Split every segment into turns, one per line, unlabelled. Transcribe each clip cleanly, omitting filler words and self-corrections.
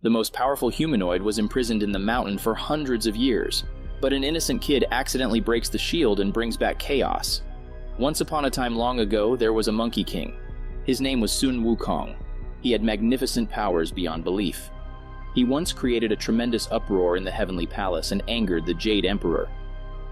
The most powerful humanoid was imprisoned in the mountain for hundreds of years, but an innocent kid accidentally breaks the shield and brings back chaos. Once upon a time long ago, there was a monkey king. His name was Wukong. He had magnificent powers beyond belief. He once created a tremendous uproar in the heavenly palace and angered the Jade Emperor.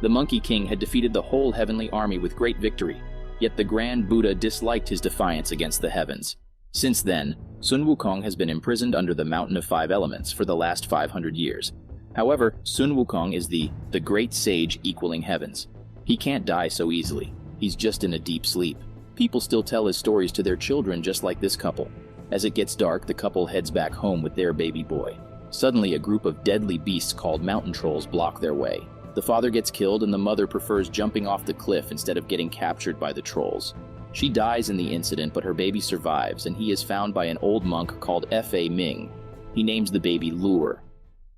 The Monkey King had defeated the whole heavenly army with great victory, yet the Grand Buddha disliked his defiance against the heavens. Since then, Sun Wukong has been imprisoned under the Mountain of Five Elements for the last 500 years. However, Sun Wukong is the great sage equaling heavens. He can't die so easily. He's just in a deep sleep. People still tell his stories to their children, just like this couple. As it gets dark, the couple heads back home with their baby boy. Suddenly, a group of deadly beasts called mountain trolls block their way. The father gets killed and the mother prefers jumping off the cliff instead of getting captured by the trolls. She dies in the incident, but her baby survives, and he is found by an old monk called Fa Ming. He names the baby Liuer.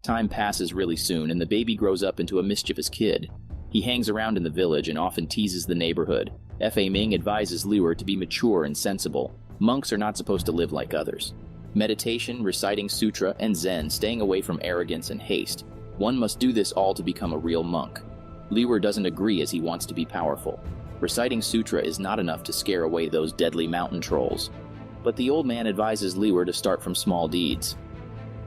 Time passes really soon, and the baby grows up into a mischievous kid. He hangs around in the village and often teases the neighborhood. Fa Ming advises Liuer to be mature and sensible. Monks are not supposed to live like others. Meditation, reciting sutra, and Zen, staying away from arrogance and haste. One must do this all to become a real monk. Liuer doesn't agree as he wants to be powerful. Reciting sutra is not enough to scare away those deadly mountain trolls. But the old man advises Liuer to start from small deeds.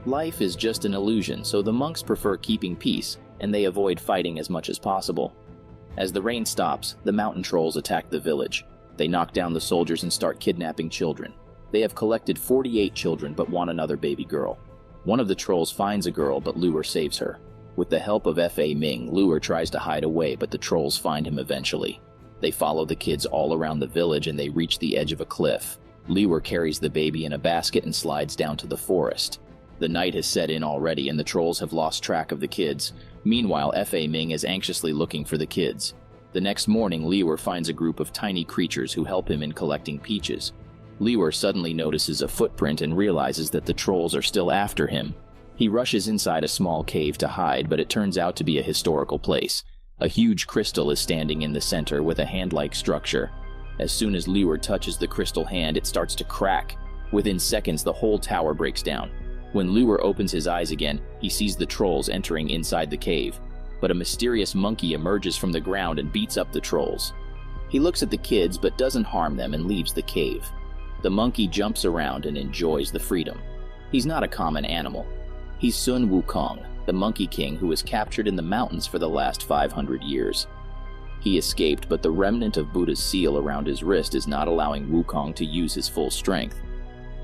Life is just an illusion, so the monks prefer keeping peace, and they avoid fighting as much as possible. As the rain stops, the mountain trolls attack the village. They knock down the soldiers and start kidnapping children. They have collected 48 children but want another baby girl. One of the trolls finds a girl, but Liuer saves her. With the help of Fa Ming, Liuer tries to hide away, but the trolls find him eventually. They follow the kids all around the village and they reach the edge of a cliff. Liuer carries the baby in a basket and slides down to the forest. The night has set in already and the trolls have lost track of the kids. Meanwhile, Fa Ming is anxiously looking for the kids. The next morning, Liuer finds a group of tiny creatures who help him in collecting peaches. Liuer suddenly notices a footprint and realizes that the trolls are still after him. He rushes inside a small cave to hide, but it turns out to be a historical place. A huge crystal is standing in the center with a hand-like structure. As soon as Liuer touches the crystal hand, it starts to crack. Within seconds, the whole tower breaks down. When Liuer opens his eyes again, he sees the trolls entering inside the cave. But a mysterious monkey emerges from the ground and beats up the trolls. He looks at the kids but doesn't harm them and leaves the cave. The monkey jumps around and enjoys the freedom. He's not a common animal. He's Sun Wukong, the Monkey King who was captured in the mountains for the last 500 years. He escaped, but the remnant of Buddha's seal around his wrist is not allowing Wukong to use his full strength.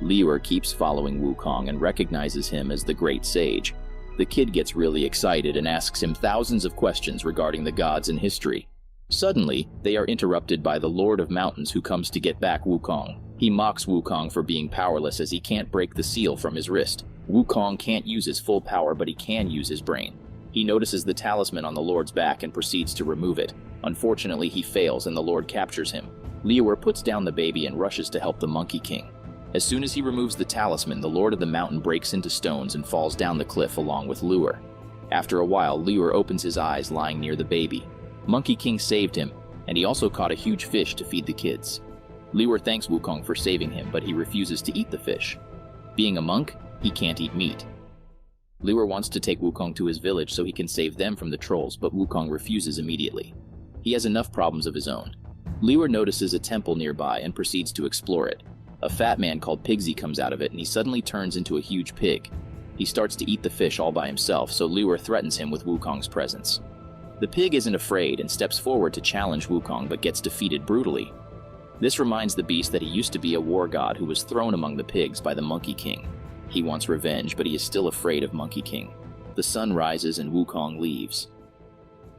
Liuer keeps following Wukong and recognizes him as the great sage. The kid gets really excited and asks him thousands of questions regarding the gods and history. Suddenly, they are interrupted by the Lord of Mountains who comes to get back Wukong. He mocks Wukong for being powerless as he can't break the seal from his wrist. Wukong can't use his full power, but he can use his brain. He notices the talisman on the Lord's back and proceeds to remove it. Unfortunately, he fails and the Lord captures him. Liuer puts down the baby and rushes to help the Monkey King. As soon as he removes the talisman, the Lord of the Mountain breaks into stones and falls down the cliff along with Liuer. After a while, Liuer opens his eyes lying near the baby. Monkey King saved him, and he also caught a huge fish to feed the kids. Liuer thanks Wukong for saving him, but he refuses to eat the fish. Being a monk, he can't eat meat. Liuer wants to take Wukong to his village so he can save them from the trolls, but Wukong refuses immediately. He has enough problems of his own. Liuer notices a temple nearby and proceeds to explore it. A fat man called Pigsy comes out of it and he suddenly turns into a huge pig. He starts to eat the fish all by himself, so Liuer threatens him with Wukong's presence. The pig isn't afraid and steps forward to challenge Wukong but gets defeated brutally. This reminds the beast that he used to be a war god who was thrown among the pigs by the Monkey King. He wants revenge, but he is still afraid of Monkey King. The sun rises and Wukong leaves.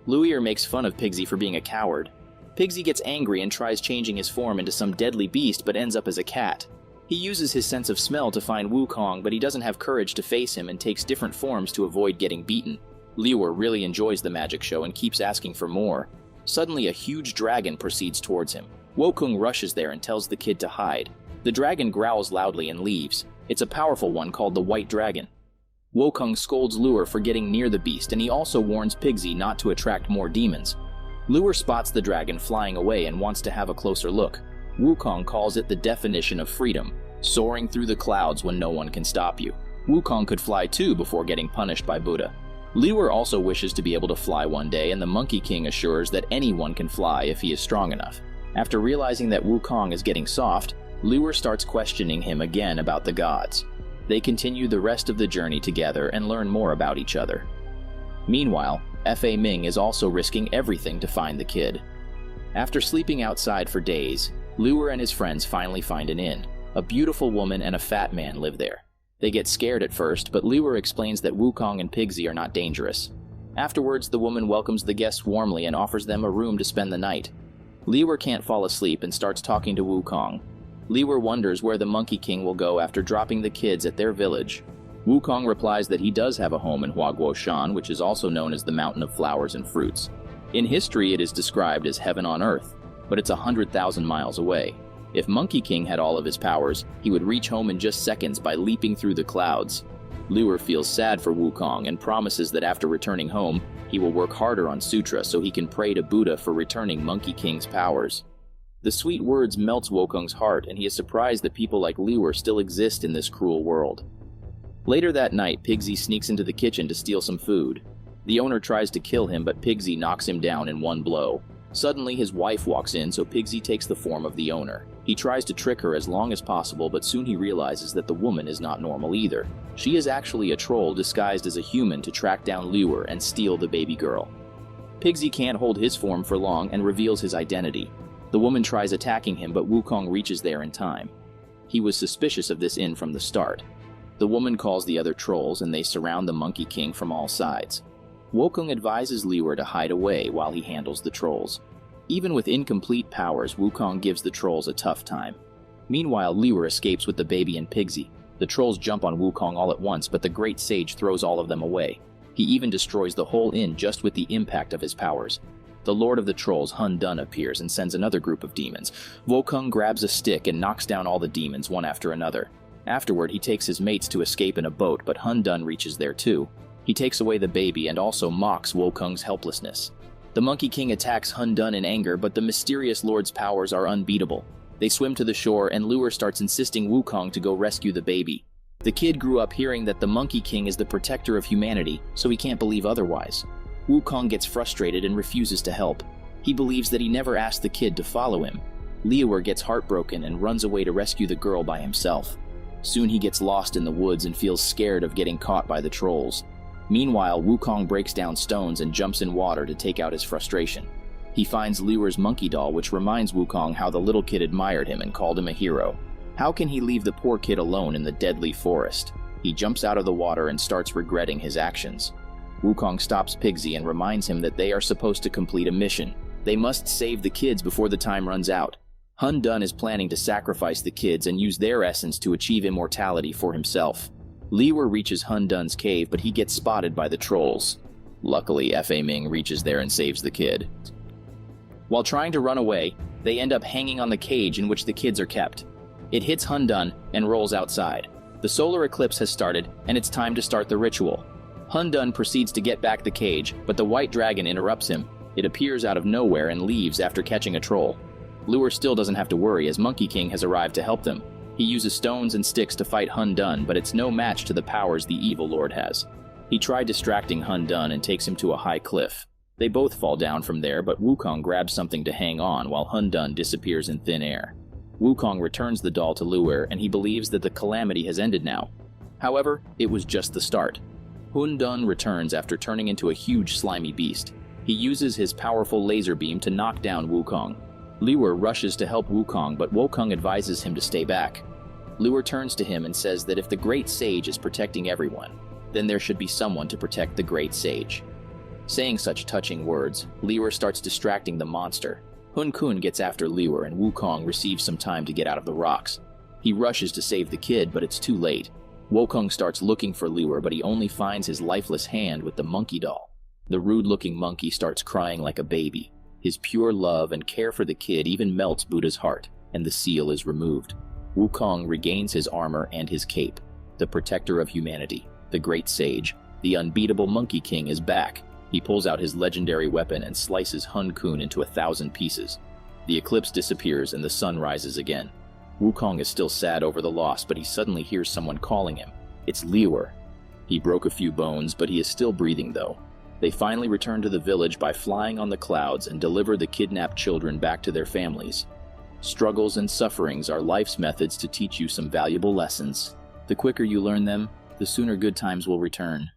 Liuer makes fun of Pigsy for being a coward. Pigsy gets angry and tries changing his form into some deadly beast but ends up as a cat. He uses his sense of smell to find Wukong, but he doesn't have courage to face him and takes different forms to avoid getting beaten. Liuer really enjoys the magic show and keeps asking for more. Suddenly, a huge dragon proceeds towards him. Wukong rushes there and tells the kid to hide. The dragon growls loudly and leaves. It's a powerful one called the White Dragon. Wukong scolds Liuer for getting near the beast, and he also warns Pigsy not to attract more demons. Liuer spots the dragon flying away and wants to have a closer look. Wukong calls it the definition of freedom, soaring through the clouds when no one can stop you. Wukong could fly too before getting punished by Buddha. Liuer also wishes to be able to fly one day, and the Monkey King assures that anyone can fly if he is strong enough. After realizing that Wukong is getting soft, Liuer starts questioning him again about the gods. They continue the rest of the journey together and learn more about each other. Meanwhile, Fa Ming is also risking everything to find the kid. After sleeping outside for days, Liuer and his friends finally find an inn. A beautiful woman and a fat man live there. They get scared at first, but Liuer explains that Wukong and Pigsy are not dangerous. Afterwards, the woman welcomes the guests warmly and offers them a room to spend the night. Liuer can't fall asleep and starts talking to Wukong. Liuer wonders where the Monkey King will go after dropping the kids at their village. Wukong replies that he does have a home in Huaguoshan, which is also known as the Mountain of Flowers and Fruits. In history, it is described as heaven on earth, but it's 100,000 miles away. If Monkey King had all of his powers, he would reach home in just seconds by leaping through the clouds. Liuer feels sad for Wukong and promises that after returning home, he will work harder on Sutra so he can pray to Buddha for returning Monkey King's powers. The sweet words melts Wukong's heart, and he is surprised that people like Liuer still exist in this cruel world. Later that night, Pigsy sneaks into the kitchen to steal some food. The owner tries to kill him, but Pigsy knocks him down in one blow. Suddenly, his wife walks in, so Pigsy takes the form of the owner. He tries to trick her as long as possible, but soon he realizes that the woman is not normal either. She is actually a troll disguised as a human to track down Liuer and steal the baby girl. Pigsy can't hold his form for long and reveals his identity. The woman tries attacking him, but Wukong reaches there in time. He was suspicious of this inn from the start. The woman calls the other trolls, and they surround the Monkey King from all sides. Wukong advises Liuer to hide away while he handles the trolls. Even with incomplete powers, Wukong gives the trolls a tough time. Meanwhile, Liuer escapes with the baby and Pigsy. The trolls jump on Wukong all at once, but the great sage throws all of them away. He even destroys the whole inn just with the impact of his powers. The lord of the trolls, Hun Dun, appears and sends another group of demons. Wukong grabs a stick and knocks down all the demons one after another. Afterward, he takes his mates to escape in a boat, but Hun Dun reaches there too. He takes away the baby and also mocks Wukong's helplessness. The Monkey King attacks Hun Dun in anger, but the mysterious lord's powers are unbeatable. They swim to the shore, and Liuer starts insisting Wukong to go rescue the baby. The kid grew up hearing that the Monkey King is the protector of humanity, so he can't believe otherwise. Wukong gets frustrated and refuses to help. He believes that he never asked the kid to follow him. Liuer gets heartbroken and runs away to rescue the girl by himself. Soon he gets lost in the woods and feels scared of getting caught by the trolls. Meanwhile, Wukong breaks down stones and jumps in water to take out his frustration. He finds Liuer's monkey doll, which reminds Wukong how the little kid admired him and called him a hero. How can he leave the poor kid alone in the deadly forest? He jumps out of the water and starts regretting his actions. Wukong stops Pigsy and reminds him that they are supposed to complete a mission. They must save the kids before the time runs out. Hun Dun is planning to sacrifice the kids and use their essence to achieve immortality for himself. Liuer reaches Hun Dun's cave, but he gets spotted by the trolls. Luckily, Fa Ming reaches there and saves the kid. While trying to run away, they end up hanging on the cage in which the kids are kept. It hits Hun Dun and rolls outside. The solar eclipse has started, and it's time to start the ritual. Hun Dun proceeds to get back the cage, but the white dragon interrupts him. It appears out of nowhere and leaves after catching a troll. Liuer still doesn't have to worry, as Monkey King has arrived to help them. He uses stones and sticks to fight Hun Dun, but it's no match to the powers the evil lord has. He tried distracting Hun Dun and takes him to a high cliff. They both fall down from there, but Wukong grabs something to hang on while Hun Dun disappears in thin air. Wukong returns the doll to Liuer, and he believes that the calamity has ended now. However, it was just the start. Hun Dun returns after turning into a huge slimy beast. He uses his powerful laser beam to knock down Wukong. Liuer rushes to help Wukong, but Wukong advises him to stay back. Liuer turns to him and says that if the Great Sage is protecting everyone, then there should be someone to protect the Great Sage. Saying such touching words, Liuer starts distracting the monster. Hun Dun gets after Liuer, and Wukong receives some time to get out of the rocks. He rushes to save the kid, but it's too late. Wukong starts looking for Liuer, but he only finds his lifeless hand with the monkey doll. The rude-looking monkey starts crying like a baby. His pure love and care for the kid even melts Buddha's heart, and the seal is removed. Wukong regains his armor and his cape. The protector of humanity, the great sage, the unbeatable Monkey King is back. He pulls out his legendary weapon and slices Hun Dun into 1,000 pieces. The eclipse disappears and the sun rises again. Wukong is still sad over the loss, but he suddenly hears someone calling him. It's Liuer. He broke a few bones, but he is still breathing though. They finally return to the village by flying on the clouds and deliver the kidnapped children back to their families. Struggles and sufferings are life's methods to teach you some valuable lessons. The quicker you learn them, the sooner good times will return.